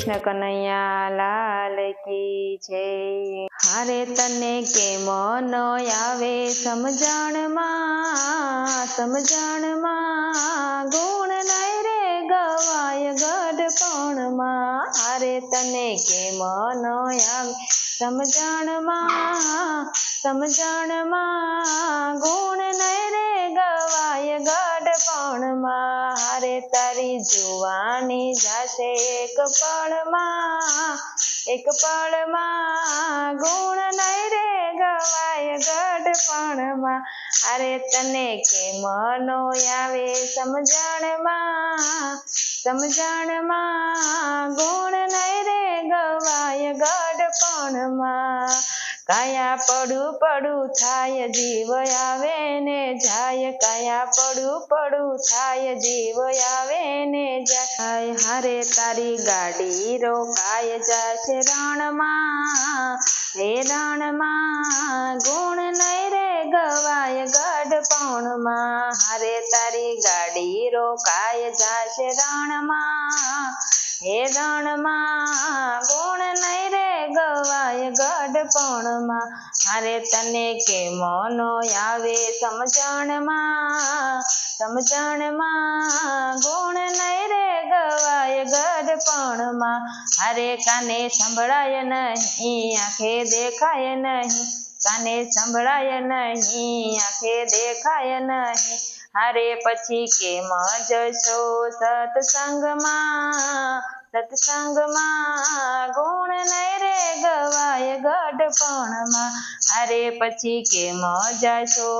કૃષ્ણ કનૈયા લાલ કી જય। હારે તને કેમ ન આવે સમજણમાં ગુણ નહીં રે ગવાય ગઢપણમાં। હારે તને કેમ ન આવે સમજણમાં ગુણ નહીં રે ગવાય ગઢપણમાં। હારે તારી જુવાની જાશે એક પળમાં ગુણ નહીં રે ગવાય ગઢપણમાં। હારે તને કેમ નો આવે સમજણમાં ગુણ નહીં રે ગવાય ગઢપણમાં। કાયા પડું થાય જીવ આવે ને જાય, કાયા પડું થાય જીવ આવે ને જાય। હારે તારી ગાડી રોકાય જશે રણમાં, હે રણમાં ગુણ નહીં રે ગવાય ગઢપણમાં। હારે તારી ગાડી રોકાય જશે રણમાં, હે રણમાં ગુણ નહીં રે ગવાય ગઢપણમાં। હારે તને કેમ નો આવે સમજણમાં ગુણ નહીં રે ગવાય ગઢપણમાં। હારે કાને સંભળાય નહીં, આંખે દેખાય નહીં, કાને સંભળાય નહીં, આંખે દેખાય નહીં। હારે પછી કેમ જશો સત્સંગમાં ગુણ નહીં રે ગવાય ગઢપણમાં। હારે પછી કેમ જશો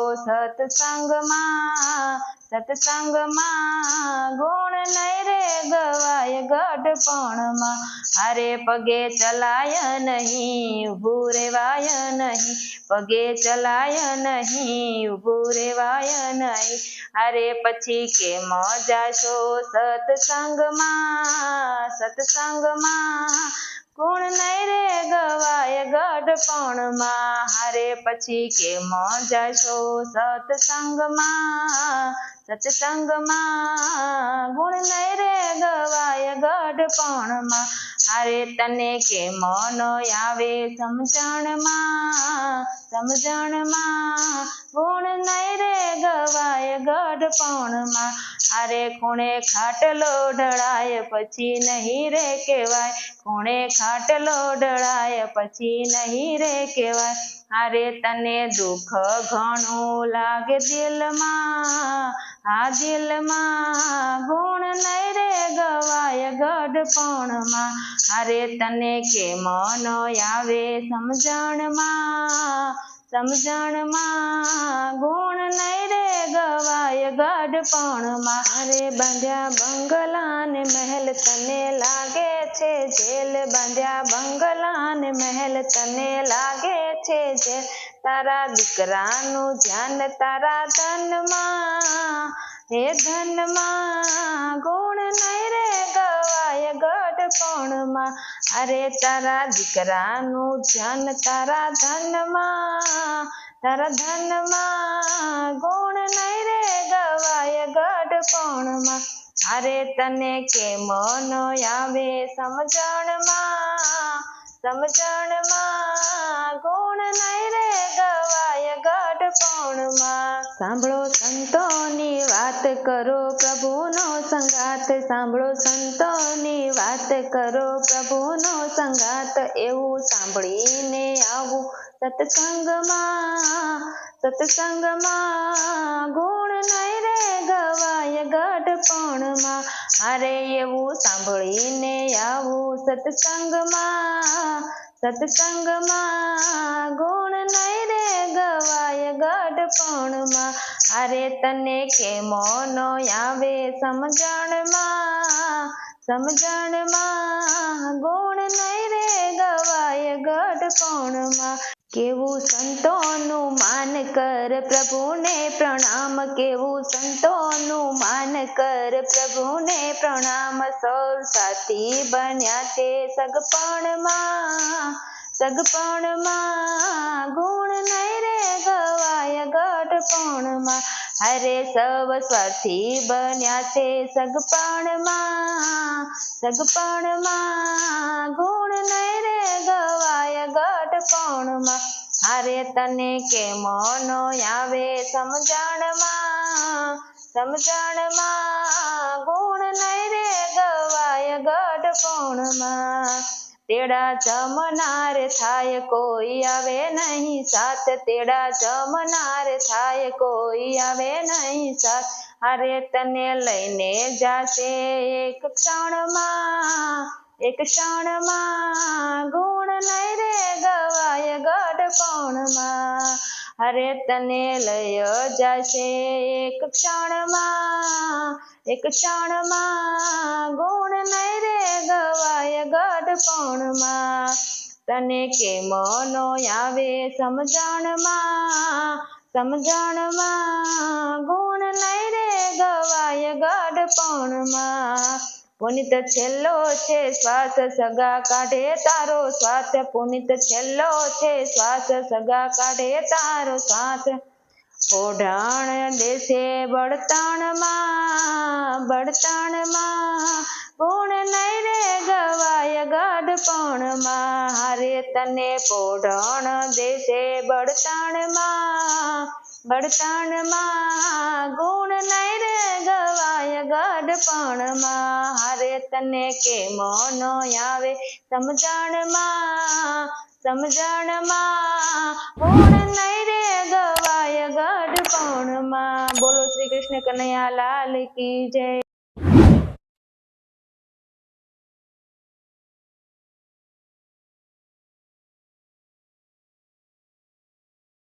સત્સંગમાં ગુણ નહીં રે ગવાય ગઢપણમાં। હારે પગે ચલાય નહીં, ઊભું રેવાય નહીં, પગે ચલાય નહીં, ઊભું રેવાય નહીં। હારે પછી કેમ જાશો સત્સંગમાં ગુણ નહીં રે ગવાય ગઢપણમાં। હારે પછી કેમ જાશો સત્સંગમાં ગુણ નહીં રે ગવાય ગઢપણમાં। હારે તને કેમ નો આવે સમજણમાં ગુણ નહીં રે ગવાય ગઢપણમાં। હારે ખૂણે ખાટલો ઢળાય પછી નહીં રે કહેવાય, ખૂણે ખાટલો ઢળાય પછી નહીં રે કહેવાય। હારે તને દુઃખ ઘણું લાગે દિલમાં ગુણ નહીં રે ગવાય ગઢપણમાં। હારે તને કેમ નો આવે સમજણમાં ગુણ નહીં રે ગવાય ગઢપણમાં। હારે બાંધ્યા બંગલા ને મહેલ તને લાગે છે જેલ, બાંધ્યા બંગલા ને મહેલ તને લાગે છે જેલ। તારા દીકરાનું ધ્યાન તારા ધનમાં, હે ધનમાં ગુણ નહીં રે ગવાય ગઢપણમાં। અરે તારા દીકરાનું ધ્યાન તારા ધનમાં ગુણ નહીં રે ગવાય ગઢપણમાં। અરે તને કેમ નો આવે સમજણમાં ગુણ નહીં રે ગવાય ગઢપણમાં। સાંભળો સંતોની વાત કરો પ્રભુનો સંગાત, સાંભળો સંતોની વાત કરો પ્રભુનો સંગાત। એવું સાંભળીને આવું સત્સંગમાં ગુણ નહીં રે ગવાય ગઢપણમાં। હારે એવું સાંભળીને આવું સત્સંગમાં ગુણ નહીં રે ગવાય ગઢપણમાં। હારે તને કેમ નો આવે સમજણમાં ગુણ નહીં રે ગવાય ગઢપણમાં। કેવું સંતોનું માન કર પ્રભુને પ્રણામ, કેવું સંતોનું માન કર પ્રભુને પ્રણામ। સૌ સાથી બન્યા તે સગપણમાં ગુણ નહીં રે ગવાય ગઢપણમાં। હારે સૌ સ્વાર્થી બન્યા છે સગપણમાં ગુણ નહીં રે ગવાય ગઢપણમાં હારે તને કેમ નો આવે સમજણમાં ગુણ નહીં રે ગવાય ગઢપણમાં તેડા જમનાર થાય કોઈ આવે નહીં સાથ તેડા જમનાર થાય કોઈ આવે નહીં સાથ હારે તને લઈને જાશે એક ક્ષણમાં ગુણ નહીં રે ગવાય ગઢપણમાં હારે તને લઈ જાશે એક ક્ષણમાં ગુણ નહીં રે ગવાય ગઢપણમાં તને કેમ નો આવે સમજણમાં ગુણ નહીં રે ગવાય ગઢપણમાં પુનિત છેલ્લો છે શ્વાસ સગા કાઢે તારો શ્વાસ પુનિત છેલ્લો છે શ્વાસ સગા કાઢે તારો શ્વાસ ઓઢાણ દેશે બળતણમાં ગુણ નહીં રે ગવાય ગઢપણમાં હારે તને પોઢણ દેશે બળતણમાં ગુણ નહીં રે ગવાય ગઢપણમાં હારે તને કેમ નો આવે સમજણમાં ગુણ નહીં રે ગવાય ગઢપણમાં. બોલો શ્રી કૃષ્ણ કનૈયા લાલ કી જય.